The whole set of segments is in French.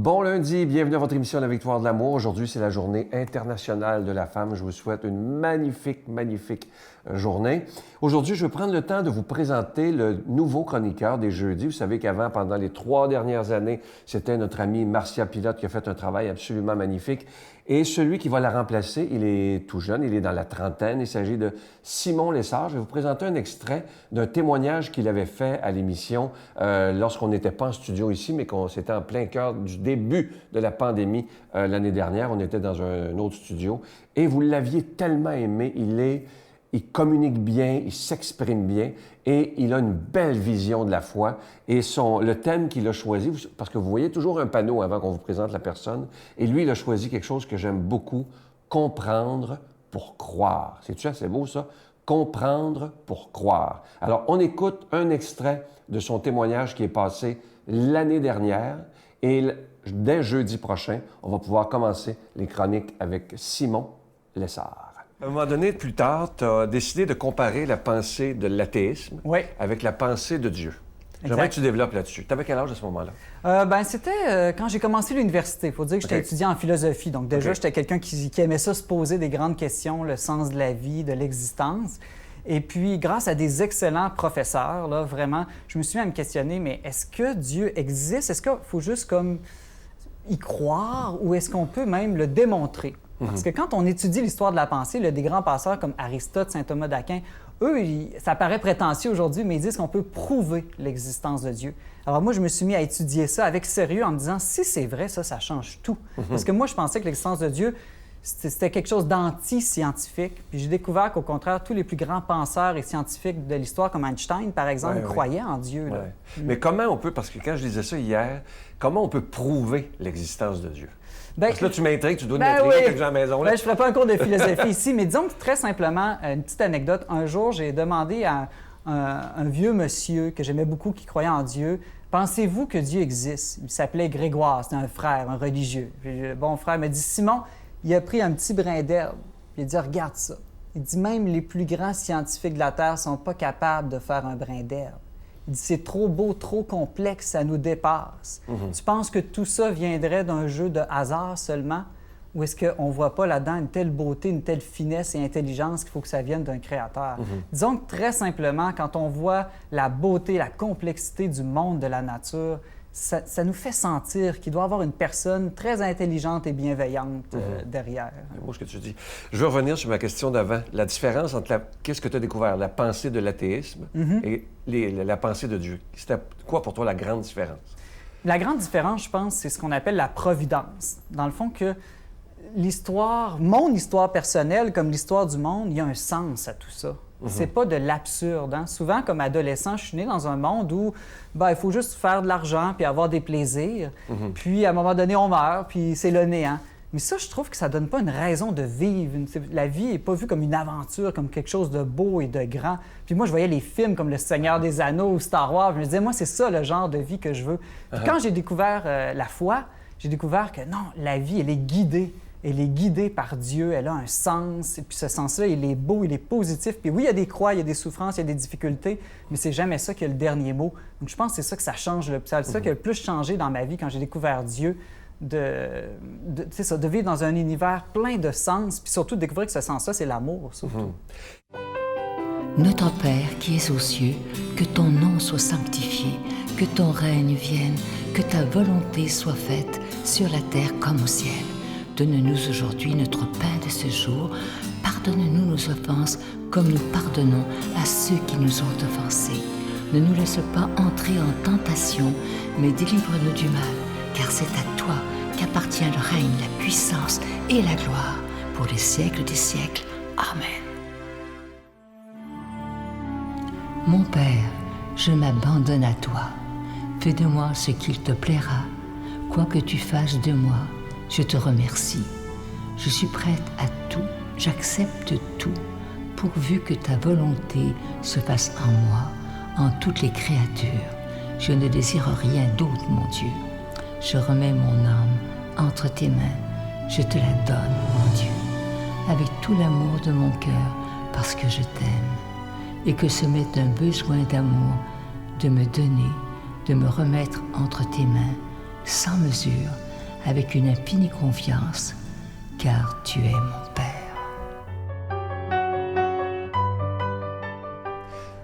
Bon lundi, bienvenue à votre émission La Victoire de l'amour. Aujourd'hui, c'est la journée internationale de la femme. Je vous souhaite une magnifique journée. Aujourd'hui, je vais prendre le temps de vous présenter le nouveau chroniqueur des jeudis. Vous savez qu'avant, pendant les 3 dernières années, c'était notre ami Marcia Pilote qui a fait un travail absolument magnifique. Et celui qui va la remplacer, il est tout jeune, il est dans la trentaine. Il s'agit de Simon Lessard. Je vais vous présenter un extrait d'un témoignage qu'il avait fait à l'émission lorsqu'on n'était pas en studio ici, mais qu'on s'était en plein cœur du début de la pandémie l'année dernière. On était dans un autre studio. Et vous l'aviez tellement aimé. Il communique bien, il s'exprime bien et il a une belle vision de la foi. Et le thème qu'il a choisi, parce que vous voyez toujours un panneau avant qu'on vous présente la personne, et lui, il a choisi quelque chose que j'aime beaucoup, comprendre pour croire. C'est-tu assez beau, ça? Comprendre pour croire. Alors, on écoute un extrait de son témoignage qui est passé l'année dernière et dès jeudi prochain, on va pouvoir commencer les chroniques avec Simon Lessard. À un moment donné, plus tard, tu as décidé de comparer la pensée de l'athéisme avec la pensée de Dieu. J'aimerais que tu développes là-dessus. Tu avais quel âge à ce moment-là? C'était quand j'ai commencé l'université. Il faut dire que j'étais étudiant en philosophie. Donc déjà, j'étais quelqu'un qui aimait ça, se poser des grandes questions, le sens de la vie, de l'existence. Et puis, grâce à des excellents professeurs, là, vraiment, je me suis mis à me questionner, mais est-ce que Dieu existe? Est-ce qu'il faut juste comme y croire ou est-ce qu'on peut même le démontrer? Parce que quand on étudie l'histoire de la pensée, il y a des grands penseurs comme Aristote, saint Thomas d'Aquin, eux, ça paraît prétentieux aujourd'hui, mais ils disent qu'on peut prouver l'existence de Dieu. Alors moi, je me suis mis à étudier ça avec sérieux en me disant, si c'est vrai, ça change tout. Parce que moi, je pensais que l'existence de Dieu, c'était quelque chose d'anti-scientifique. Puis j'ai découvert qu'au contraire, tous les plus grands penseurs et scientifiques de l'histoire, comme Einstein, par exemple, croyaient en Dieu. Là. Mais comment on peut, parce que quand je disais ça hier, comment on peut prouver l'existence de Dieu? Parce que là, tu m'intrigues, tu dois m'intriguer quelque chose à la maison. Là. Je ne ferai pas un cours de philosophie ici, mais disons que très simplement, une petite anecdote. Un jour, j'ai demandé à un vieux monsieur que j'aimais beaucoup, qui croyait en Dieu, « Pensez-vous que Dieu existe? » Il s'appelait Grégoire, c'était un frère, un religieux. Puis, le bon frère m'a dit, « Simon, il a pris un petit brin d'herbe. » Il a dit, « Regarde ça. » Il dit, « Même les plus grands scientifiques de la Terre ne sont pas capables de faire un brin d'herbe. » Il dit, c'est trop beau, trop complexe, ça nous dépasse. Tu penses que tout ça viendrait d'un jeu de hasard seulement? Ou est-ce qu'on ne voit pas là-dedans une telle beauté, une telle finesse et intelligence qu'il faut que ça vienne d'un créateur? Disons que très simplement, quand on voit la beauté, la complexité du monde de la nature, ça nous fait sentir qu'il doit y avoir une personne très intelligente et bienveillante derrière. C'est beau ce que tu dis. Je veux revenir sur ma question d'avant. La différence entre qu'est-ce que tu as découvert, la pensée de l'athéisme et la pensée de Dieu. C'était quoi pour toi la grande différence? La grande différence, je pense, c'est ce qu'on appelle la providence. Dans le fond, que mon histoire personnelle, comme l'histoire du monde, il y a un sens à tout ça. C'est pas de l'absurde. Hein? Souvent, comme adolescent, je suis né dans un monde où il faut juste faire de l'argent puis avoir des plaisirs. Puis, à un moment donné, on meurt, puis c'est le néant. Mais ça, je trouve que ça donne pas une raison de vivre. La vie n'est pas vue comme une aventure, comme quelque chose de beau et de grand. Puis moi, je voyais les films comme Le Seigneur des Anneaux ou Star Wars. Je me disais, moi, c'est ça le genre de vie que je veux. Puis quand j'ai découvert la foi, j'ai découvert que non, la vie, elle est guidée. Elle est guidée par Dieu, elle a un sens, et puis ce sens-là, il est beau, il est positif. Puis oui, il y a des croix, il y a des souffrances, il y a des difficultés, mais c'est jamais ça qui est le dernier mot. Donc je pense que c'est ça que ça change, c'est ça qui a le plus changé dans ma vie quand j'ai découvert Dieu, de vivre dans un univers plein de sens, puis surtout de découvrir que ce sens-là, c'est l'amour, surtout. Notre Père qui es aux cieux, que ton nom soit sanctifié, que ton règne vienne, que ta volonté soit faite sur la terre comme au ciel. Donne-nous aujourd'hui notre pain de ce jour. Pardonne-nous nos offenses comme nous pardonnons à ceux qui nous ont offensés. Ne nous laisse pas entrer en tentation, mais délivre-nous du mal, car c'est à toi qu'appartient le règne, la puissance et la gloire pour les siècles des siècles. Amen. Mon Père, je m'abandonne à toi. Fais de moi ce qu'il te plaira. Quoi que tu fasses de moi, je te remercie. Je suis prête à tout, j'accepte tout, pourvu que ta volonté se fasse en moi, en toutes les créatures. Je ne désire rien d'autre, mon Dieu. Je remets mon âme entre tes mains. Je te la donne, mon Dieu, avec tout l'amour de mon cœur, parce que je t'aime, et que ce m'est un besoin d'amour de me donner, de me remettre entre tes mains, sans mesure, avec une infinie confiance, car tu es mon Père.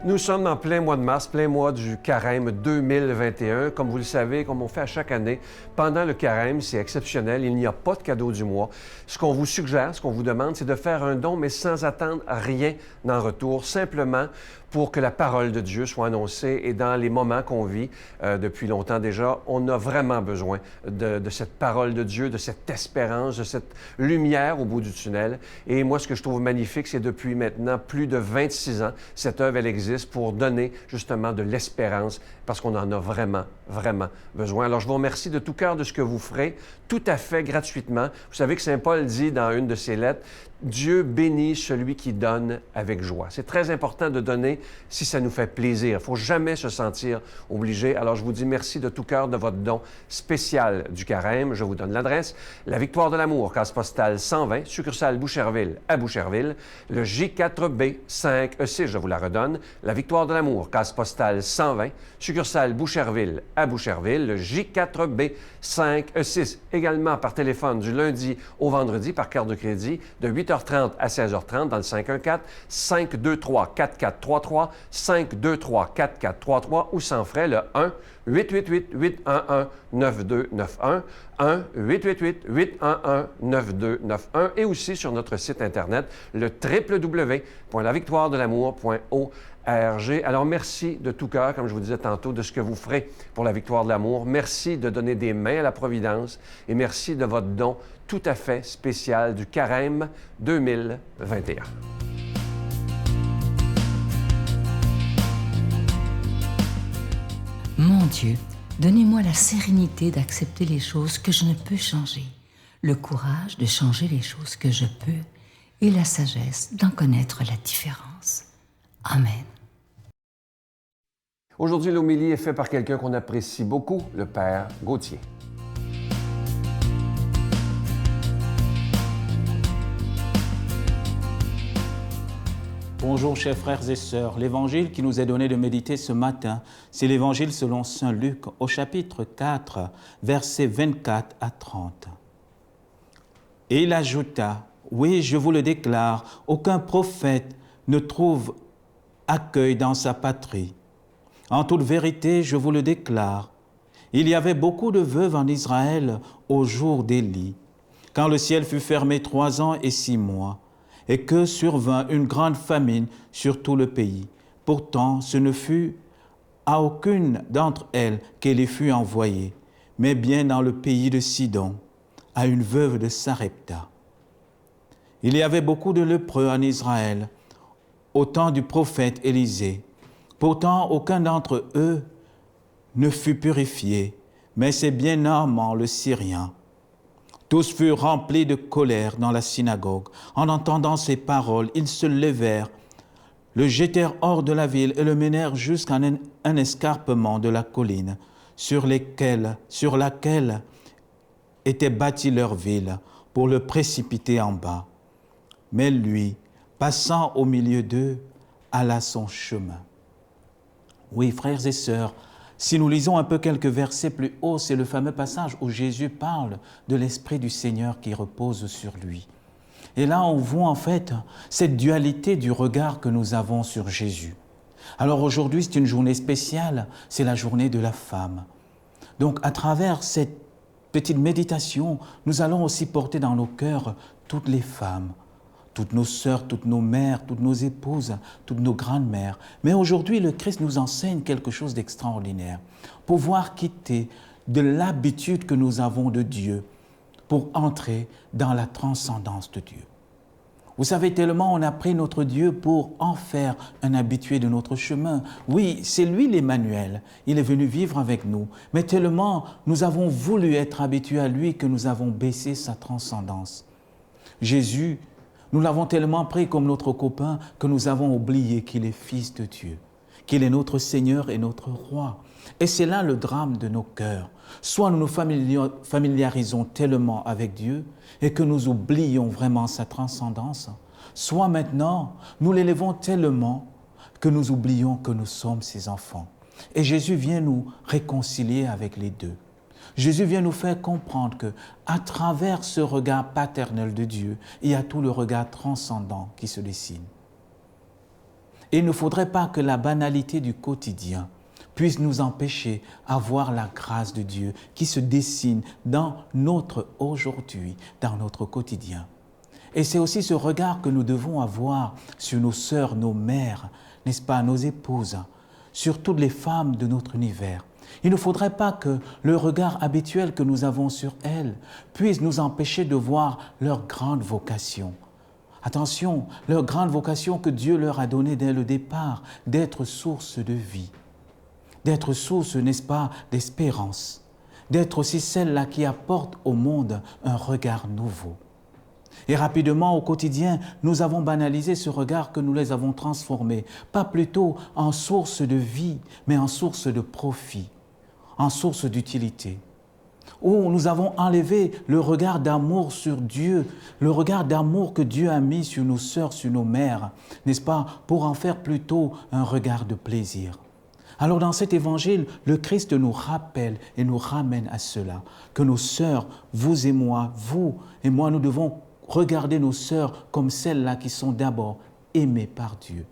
Nous sommes en plein mois de mars, plein mois du Carême 2021. Comme vous le savez, comme on fait à chaque année, pendant le Carême, c'est exceptionnel, il n'y a pas de cadeau du mois. Ce qu'on vous suggère, ce qu'on vous demande, c'est de faire un don, mais sans attendre rien en retour, simplement pour que la parole de Dieu soit annoncée. Et dans les moments qu'on vit depuis longtemps déjà, on a vraiment besoin de cette parole de Dieu, de cette espérance, de cette lumière au bout du tunnel. Et moi, ce que je trouve magnifique, c'est depuis maintenant plus de 26 ans, cette œuvre, elle existe pour donner justement de l'espérance, parce qu'on en a vraiment, vraiment besoin. Alors, je vous remercie de tout cœur de ce que vous ferez, tout à fait gratuitement. Vous savez que Saint Paul dit dans une de ses lettres, Dieu bénit celui qui donne avec joie. C'est très important de donner si ça nous fait plaisir. Il ne faut jamais se sentir obligé. Alors, je vous dis merci de tout cœur de votre don spécial du Carême. Je vous donne l'adresse. La Victoire de l'Amour, case postale 120, succursale Boucherville à Boucherville. Le J4B 5E6, je vous la redonne. La Victoire de l'Amour, case postale 120, succursale Boucherville à Boucherville. Le J4B 5E6, également par téléphone du lundi au vendredi par carte de crédit de 8h30 à 16h30 dans le 514-523-4433, 523-4433 ou sans frais le 1-888-811-9291, 1-888-811-9291 et aussi sur notre site Internet, le www.lavictoiredelamour.org. Alors, merci de tout cœur, comme je vous disais tantôt, de ce que vous ferez pour la Victoire de l'amour. Merci de donner des mains à la Providence et merci de votre don tout à fait spécial du Carême 2021. Mon Dieu, donnez-moi la sérénité d'accepter les choses que je ne peux changer, le courage de changer les choses que je peux et la sagesse d'en connaître la différence. Amen. Aujourd'hui, l'homélie est faite par quelqu'un qu'on apprécie beaucoup, le Père Gauthier. Bonjour chers frères et sœurs, l'évangile qui nous est donné de méditer ce matin, c'est l'évangile selon saint Luc au chapitre 4, versets 24 à 30. Et il ajouta, « Oui, je vous le déclare, aucun prophète ne trouve accueil dans sa patrie. En toute vérité, je vous le déclare, il y avait beaucoup de veuves en Israël au jour d'Élie, quand le ciel fut fermé 3 ans et 6 mois, et que survint une grande famine sur tout le pays. Pourtant, ce ne fut à aucune d'entre elles qu'Élie fut envoyée, mais bien dans le pays de Sidon, à une veuve de Sarepta. Il y avait beaucoup de lépreux en Israël, au temps du prophète Élisée. Pourtant, aucun d'entre eux ne fut purifié, mais c'est bien Naaman le Syrien. Tous furent remplis de colère dans la synagogue. En entendant ces paroles, ils se levèrent, le jetèrent hors de la ville et le menèrent jusqu'à un escarpement de la colline sur laquelle était bâtie leur ville, pour le précipiter en bas. Mais lui, passant au milieu d'eux, alla son chemin. Oui, frères et sœurs, si nous lisons un peu quelques versets plus haut, c'est le fameux passage où Jésus parle de l'Esprit du Seigneur qui repose sur lui. Et là, on voit en fait cette dualité du regard que nous avons sur Jésus. Alors aujourd'hui, c'est une journée spéciale, c'est la journée de la femme. Donc à travers cette petite méditation, nous allons aussi porter dans nos cœurs toutes les femmes, toutes nos sœurs, toutes nos mères, toutes nos épouses, toutes nos grandes-mères. Mais aujourd'hui, le Christ nous enseigne quelque chose d'extraordinaire. Pouvoir quitter de l'habitude que nous avons de Dieu pour entrer dans la transcendance de Dieu. Vous savez, tellement on a pris notre Dieu pour en faire un habitué de notre chemin. Oui, c'est lui l'Emmanuel, il est venu vivre avec nous. Mais tellement nous avons voulu être habitués à lui que nous avons baissé sa transcendance. Jésus, nous l'avons tellement pris comme notre copain que nous avons oublié qu'il est fils de Dieu, qu'il est notre Seigneur et notre Roi. Et c'est là le drame de nos cœurs. Soit nous nous familiarisons tellement avec Dieu et que nous oublions vraiment sa transcendance, soit maintenant nous l'élevons tellement que nous oublions que nous sommes ses enfants. Et Jésus vient nous réconcilier avec les deux. Jésus vient nous faire comprendre que, à travers ce regard paternel de Dieu, il y a tout le regard transcendant qui se dessine. Et il ne faudrait pas que la banalité du quotidien puisse nous empêcher à voir la grâce de Dieu qui se dessine dans notre aujourd'hui, dans notre quotidien. Et c'est aussi ce regard que nous devons avoir sur nos sœurs, nos mères, n'est-ce pas, nos épouses, sur toutes les femmes de notre univers. Il ne faudrait pas que le regard habituel que nous avons sur elles puisse nous empêcher de voir leur grande vocation. Attention, leur grande vocation que Dieu leur a donnée dès le départ, d'être source de vie, d'être source, n'est-ce pas, d'espérance, d'être aussi celle-là qui apporte au monde un regard nouveau. Et rapidement, au quotidien, nous avons banalisé ce regard que nous les avons transformés, pas plutôt en source de vie, mais en source de profit, en source d'utilité. Où nous avons enlevé le regard d'amour sur Dieu, le regard d'amour que Dieu a mis sur nos sœurs, sur nos mères, n'est-ce pas, pour en faire plutôt un regard de plaisir. Alors dans cet évangile, le Christ nous rappelle et nous ramène à cela, que nos sœurs, vous et moi, nous devons regarder nos sœurs comme celles-là qui sont d'abord aimées par Dieu.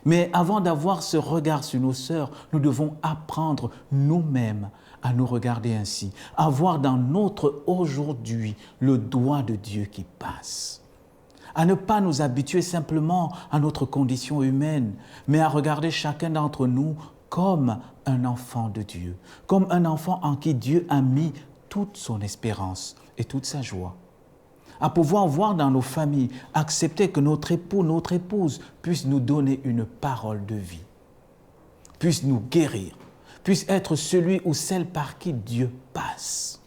Mais avant d'avoir ce regard sur nos sœurs, nous devons apprendre nous-mêmes à nous regarder ainsi, à voir dans notre aujourd'hui le doigt de Dieu qui passe. À ne pas nous habituer simplement à notre condition humaine, mais à regarder chacun d'entre nous comme un enfant de Dieu, comme un enfant en qui Dieu a mis toute son espérance et toute sa joie. À pouvoir voir dans nos familles, accepter que notre époux, notre épouse puisse nous donner une parole de vie, puisse nous guérir, puisse être celui ou celle par qui Dieu passe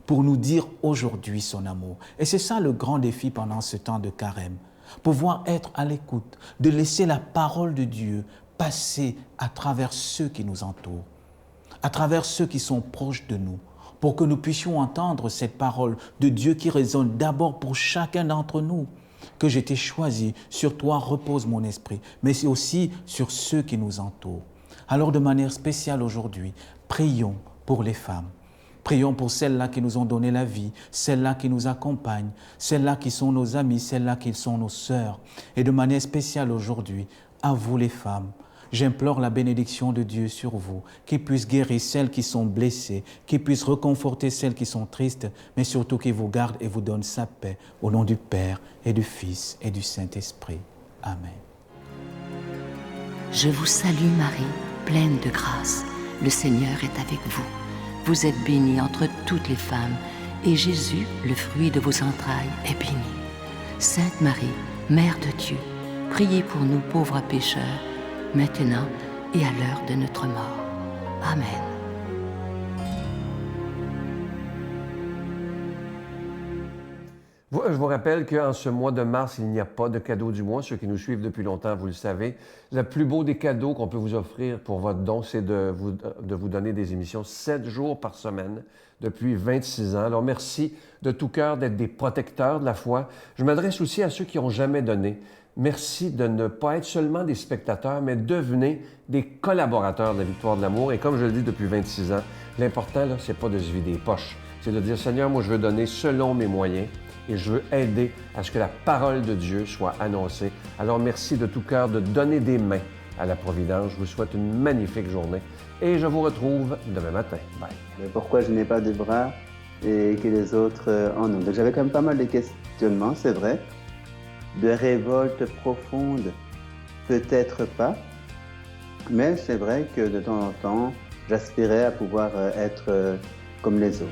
pour nous dire aujourd'hui son amour. Et c'est ça le grand défi pendant ce temps de carême, pouvoir être à l'écoute, de laisser la parole de Dieu passer à travers ceux qui nous entourent, à travers ceux qui sont proches de nous, pour que nous puissions entendre cette parole de Dieu qui résonne d'abord pour chacun d'entre nous, que j'ai été choisi, sur toi repose mon esprit, mais c'est aussi sur ceux qui nous entourent. Alors de manière spéciale aujourd'hui, prions pour les femmes. Prions pour celles-là qui nous ont donné la vie, celles-là qui nous accompagnent, celles-là qui sont nos amies, celles-là qui sont nos sœurs. Et de manière spéciale aujourd'hui, à vous les femmes, j'implore la bénédiction de Dieu sur vous, qui puisse guérir celles qui sont blessées, qui puisse réconforter celles qui sont tristes, mais surtout qui vous garde et vous donne sa paix, au nom du Père et du Fils et du Saint-Esprit. Amen. Je vous salue Marie, pleine de grâce. Le Seigneur est avec vous. Vous êtes bénie entre toutes les femmes, et Jésus, le fruit de vos entrailles, est béni. Sainte Marie, Mère de Dieu, priez pour nous pauvres pécheurs, maintenant et à l'heure de notre mort. Amen. Je vous rappelle qu'en ce mois de mars, il n'y a pas de cadeau du mois. Ceux qui nous suivent depuis longtemps, vous le savez. Le plus beau des cadeaux qu'on peut vous offrir pour votre don, c'est de vous donner des émissions 7 jours par semaine depuis 26 ans. Alors merci de tout cœur d'être des protecteurs de la foi. Je m'adresse aussi à ceux qui n'ont jamais donné. Merci de ne pas être seulement des spectateurs, mais devenez des collaborateurs de la Victoire de l'amour. Et comme je le dis depuis 26 ans, l'important, ce n'est pas de se vider les poches. C'est de dire, Seigneur, moi, je veux donner selon mes moyens et je veux aider à ce que la parole de Dieu soit annoncée. Alors, merci de tout cœur de donner des mains à la Providence. Je vous souhaite une magnifique journée et je vous retrouve demain matin. Bye. Mais pourquoi je n'ai pas de bras et que les autres en ont? Donc, j'avais quand même pas mal de questionnements, c'est vrai. De révolte profonde, peut-être pas, mais c'est vrai que de temps en temps, j'aspirais à pouvoir être comme les autres.